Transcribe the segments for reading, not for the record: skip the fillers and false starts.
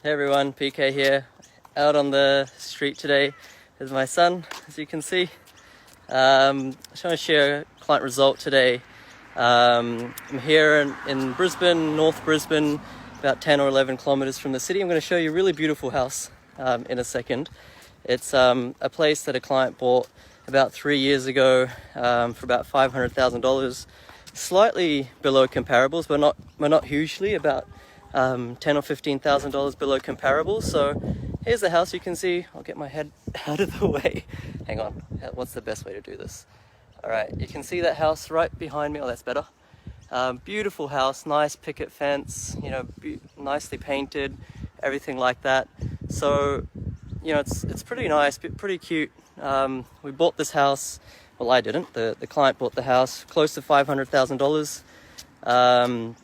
Hey everyone, PK here, out on the street today with my son, as you can see. I just want to share a client result today. I'm here in Brisbane, North Brisbane, about 10 or 11 kilometers from the city. I'm going to show you a really beautiful house in a second. It's a place that a client bought about 3 years ago for about $500,000. Slightly below comparables, but not hugely, about $10,000 or $15,000 below comparables. So here's the house. You can see, I'll get my head out of the way. Hang on, what's the best way to do this? All right, you can see that house right behind me. Oh, that's better. Beautiful house, nice picket fence, nicely painted, everything like that. So, it's pretty nice, pretty cute. We bought this house. Well, I didn't. The client bought the house, close to $500,000.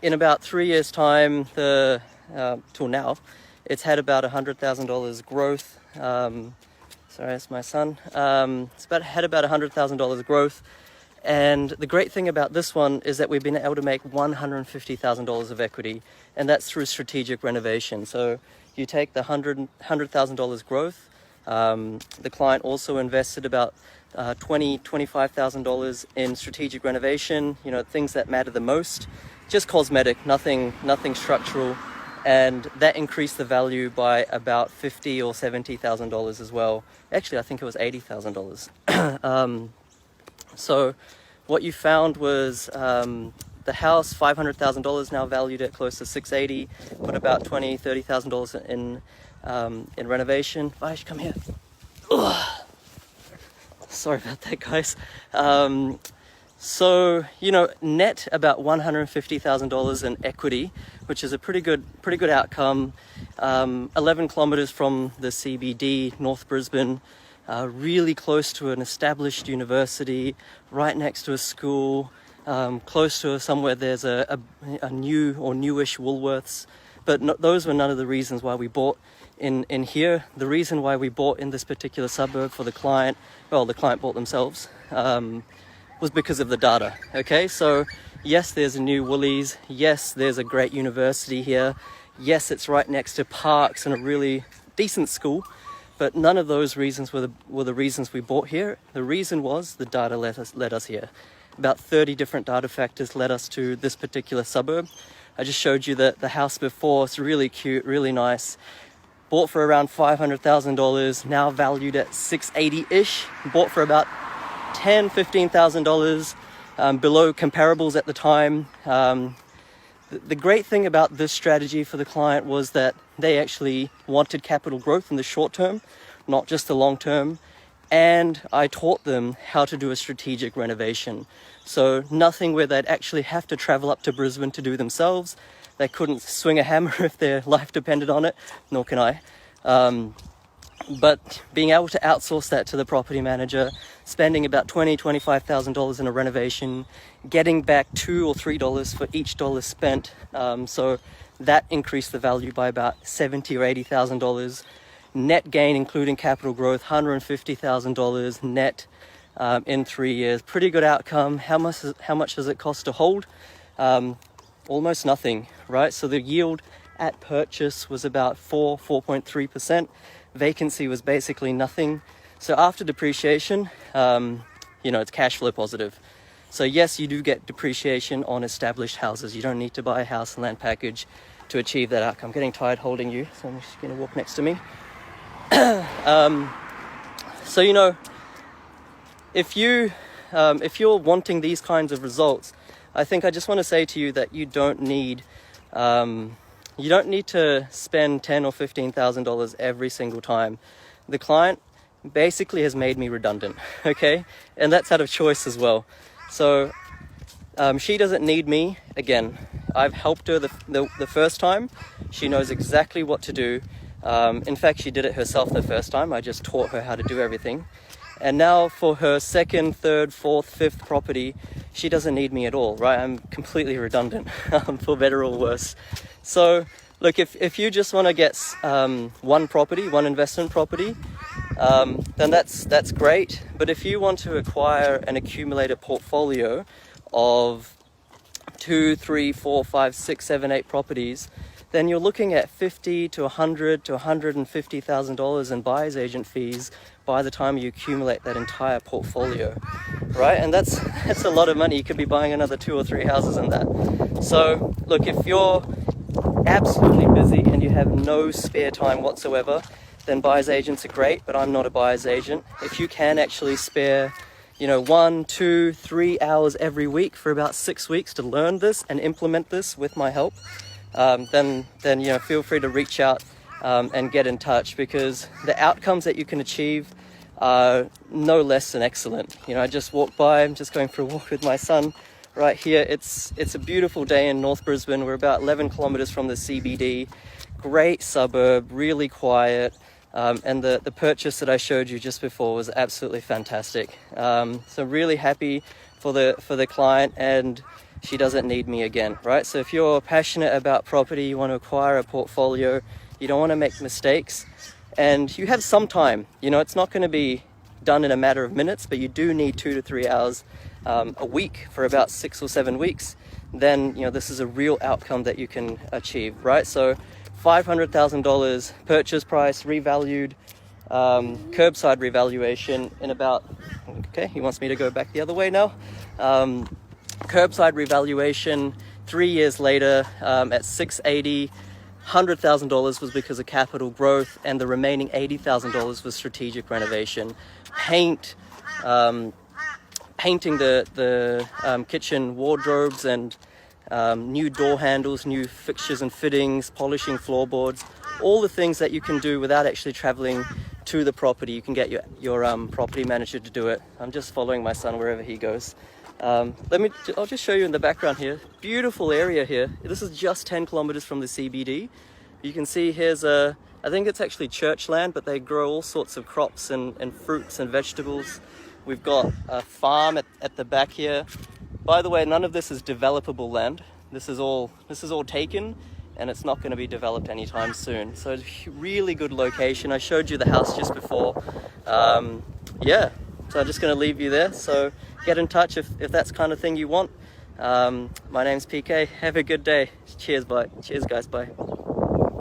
In about 3 years' time, till now, it's had about $100,000 growth. Sorry, that's my son. It's had about $100,000 growth. And the great thing about this one is that we've been able to make $150,000 of equity, and that's through strategic renovation. So you take the $100,000 growth. The client also invested about $25,000 in strategic renovation, things that matter the most, just cosmetic, nothing structural, and that increased the value by about $50,000 or $70,000 as well. Actually, I think it was $80,000. So what you found was the house, $500,000, now valued at close to $680,000, put about $20,000, $30,000 in renovation. Vash, come here. Ugh. Sorry about that, guys. So, net about $150,000 in equity, which is a pretty good outcome. 11 kilometers from the CBD, North Brisbane, really close to an established university, right next to a school, close to somewhere there's a new or newish Woolworths. But those were none of the reasons why we bought in here. The reason why we bought in this particular suburb for the client, well, the client bought themselves, was because of the data. Okay, so yes, there's a new Woolies. Yes, there's a great university here. Yes, it's right next to parks and a really decent school. But none of those reasons were the reasons we bought here. The reason was the data led us here. About 30 different data factors led us to this particular suburb. I just showed you the house before. It's really cute, really nice. Bought for around $500,000, now valued at $680,000-ish. Bought for about $10,000, $15,000 below comparables at the time. The great thing about this strategy for the client was that they actually wanted capital growth in the short term, not just the long term. And I taught them how to do a strategic renovation. So nothing where they'd actually have to travel up to Brisbane to do themselves. They couldn't swing a hammer if their life depended on it, nor can I. But being able to outsource that to the property manager, spending about $20,000, $25,000 in a renovation, getting back $2 or $3 for each dollar spent. So that increased the value by about $70,000 or $80,000. Net gain, including capital growth, $150,000 net in 3 years. Pretty good outcome. How much does it cost to hold? Almost nothing, right? So the yield at purchase was about 4.3%. Vacancy was basically nothing. So after depreciation, it's cash flow positive. So yes, you do get depreciation on established houses. You don't need to buy a house and land package to achieve that outcome. I'm getting tired holding you, so I'm just going to walk next to me. So if you're wanting these kinds of results, I think I just want to say to you that you don't need to spend $10,000 or $15,000 every single time. The client basically has made me redundant, okay? And that's out of choice as well. So she doesn't need me. Again, I've helped her the first time. She knows exactly what to do. In fact, she did it herself the first time. I just taught her how to do everything. And now for her second, third, fourth, fifth property, she doesn't need me at all, right? I'm completely redundant, for better or worse. So look, if you just want to get one investment property, then that's great. But if you want to acquire and accumulate a portfolio of 2, 3, 4, 5, 6, 7, 8 properties, then you're looking at $50 to $100 to $150,000 in buyer's agent fees by the time you accumulate that entire portfolio, right? And that's a lot of money. You could be buying another 2 or 3 houses in that. So look, if you're absolutely busy and you have no spare time whatsoever, then buyer's agents are great, but I'm not a buyer's agent. If you can actually spare 1, 2, 3 hours every week for about 6 weeks to learn this and implement this with my help, then feel free to reach out and get in touch, because the outcomes that you can achieve are no less than excellent. I just walked by, I'm just going for a walk with my son right here. It's a beautiful day in North Brisbane. We're about 11 kilometers from the CBD. Great suburb, really quiet. And the purchase that I showed you just before was absolutely fantastic. So really happy for the client, and she doesn't need me again, right? So if you're passionate about property, you want to acquire a portfolio, you don't want to make mistakes, and you have some time. It's not going to be done in a matter of minutes, but you do need 2 to 3 hours a week for about 6 or 7 weeks. Then this is a real outcome that you can achieve, right? So $500,000 purchase price, revalued, curbside revaluation in about, okay, he wants me to go back the other way now. Curbside revaluation 3 years later at $680. $100,000 was because of capital growth, and the remaining $80,000 was strategic renovation. Painting the kitchen wardrobes and new door handles, new fixtures and fittings, polishing floorboards, all the things that you can do without actually traveling to the property. You can get your property manager to do it. I'm just following my son wherever he goes. I'll just show you in the background here. Beautiful area here. This is just 10 kilometers from the CBD. You can see here's I think it's actually church land, but they grow all sorts of crops and fruits and vegetables. We've got a farm at the back here. By the way, none of this is developable land. This is all taken, and it's not going to be developed anytime soon. So it's a really good location. I showed you the house just before. Yeah, so I'm just going to leave you there. So get in touch if that's the kind of thing you want. My name's PK. Have a good day. Cheers, bye. Cheers, guys. Bye.